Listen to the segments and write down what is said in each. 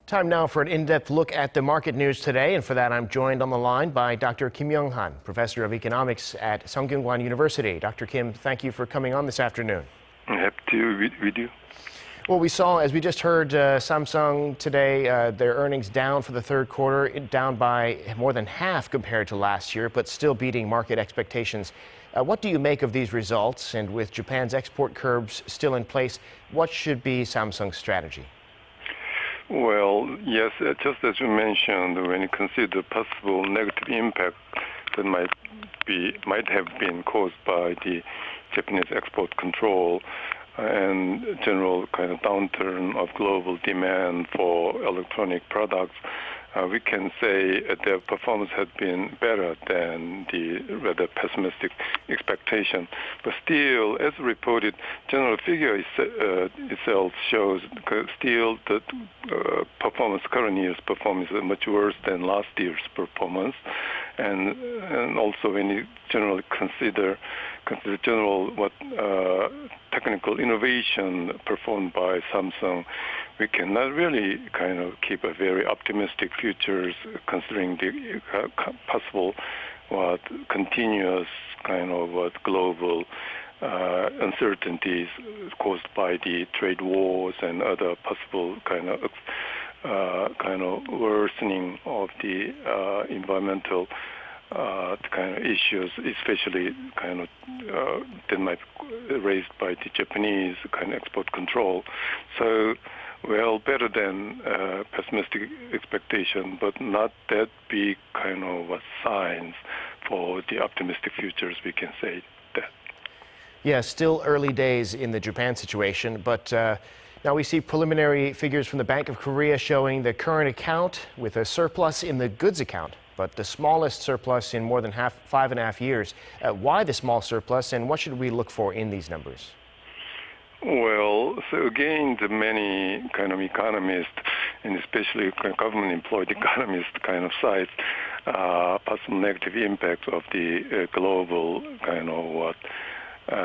Time now for an in-depth look at the market news today, and for that I'm joined on the line by Dr. Kim Young-han, professor of economics at Sungkyunkwan University. Dr. Kim, thank you for coming on this afternoon. I'm happy to be with you. Well, we saw, as we just heard, Samsung today, their earnings down for the third quarter, down by more than half compared to last year, but still beating market expectations. What do you make of these results? And with Japan's export curbs still in place, what should be Samsung's strategy? Well, yes, just as you mentioned, when you consider possible negative impact that might have been caused by the Japanese export control and general kind of downturn of global demand for electronic products, we can say their performance has been better than the rather pessimistic expectation. But still, as reported, general figure itself shows still the current year's performance is much worse than last year's performance. And also when you generally consider general technical innovation performed by Samsung, we cannot really kind of keep a very optimistic futures considering the possible continuous kind of global uncertainties caused by the trade wars and other possible kind of worsening of the environmental kind of issues, especially kind of that might be raised by the Japanese kind of export control. So, well, better than pessimistic expectation, but not that big kind of signs for the optimistic futures, we can say that. Yeah, still early days in the Japan situation, but now we see preliminary figures from the Bank of Korea showing the current account with a surplus in the goods account, but the smallest surplus in more than 5.5 years. Why the small surplus, and what should we look for in these numbers? Well, so again, the many kind of economists, and especially government-employed economists kind of cite possible negative impact of the global kind of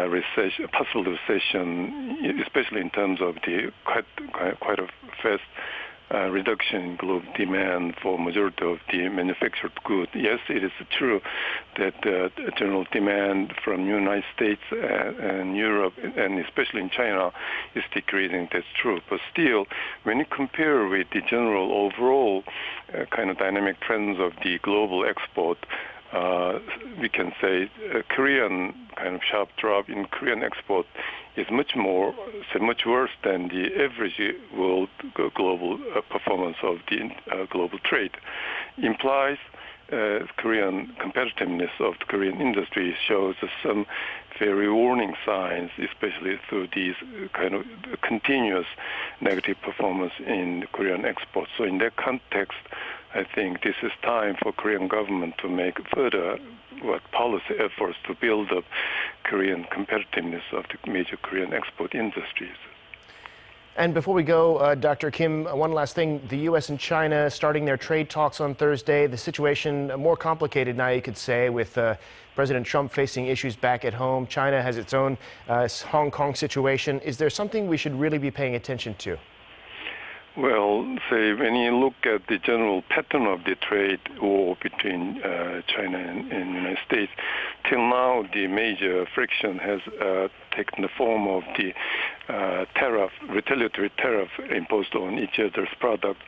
recession, possible recession, especially in terms of the quite a fast reduction in global demand for majority of the manufactured goods. Yes, it is true that general demand from United States and Europe, and especially in China, is decreasing. That's true. But still, when you compare with the general overall kind of dynamic trends of the global export, we can say Korean kind of sharp drop in Korean export is much worse than the average world global performance of the global trade. Implies Korean competitiveness of the Korean industry shows some very warning signs, especially through these kind of continuous negative performance in Korean exports. So in that context, I think this is time for Korean government to make further policy efforts to build up Korean competitiveness of the major Korean export industries. And before we go, Dr. Kim, one last thing. The U.S. and China starting their trade talks on Thursday. The situation more complicated now, you could say, with President Trump facing issues back at home. China has its own Hong Kong situation. Is there something we should really be paying attention to? Well, say when you look at the general pattern of the trade war between China and the United States, till now the major friction has taken the form of the retaliatory tariff imposed on each other's product.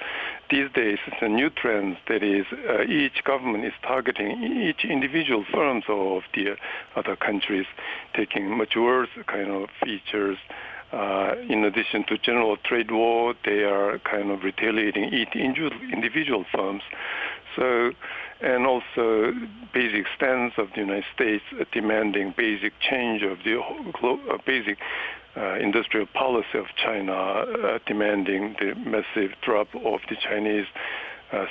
These days, it's a new trend that is each government is targeting each individual firms of the other countries, taking much worse kind of features. In addition to general trade war, they are kind of retaliating each individual firms. So, and also basic stance of the United States demanding basic change of the basic industrial policy of China, demanding the massive drop of the Chinese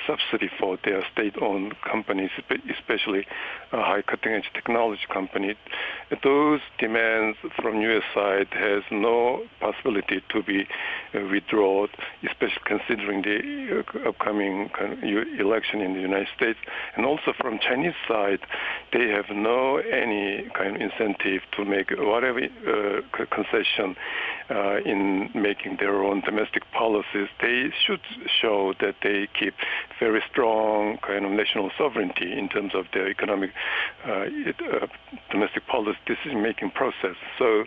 subsidy for their state-owned companies, especially high cutting-edge technology companies. Those demands from U.S. side has no possibility to be withdrawn, especially considering the upcoming election in the United States. And also from Chinese side, they have no any kind of incentive to make whatever concession in making their own domestic policies. They should show that they keep very strong kind of national sovereignty in terms of their economic domestic policy decision-making process. So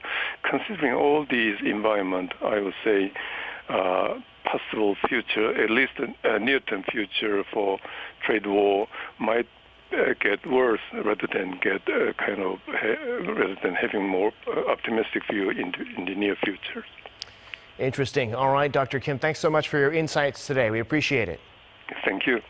considering all these environment, I would say possible future, at least a near-term future for trade war might get worse rather than rather than having more optimistic view in the near future. Interesting. All right, Dr. Kim, thanks so much for your insights today. We appreciate it. Thank you.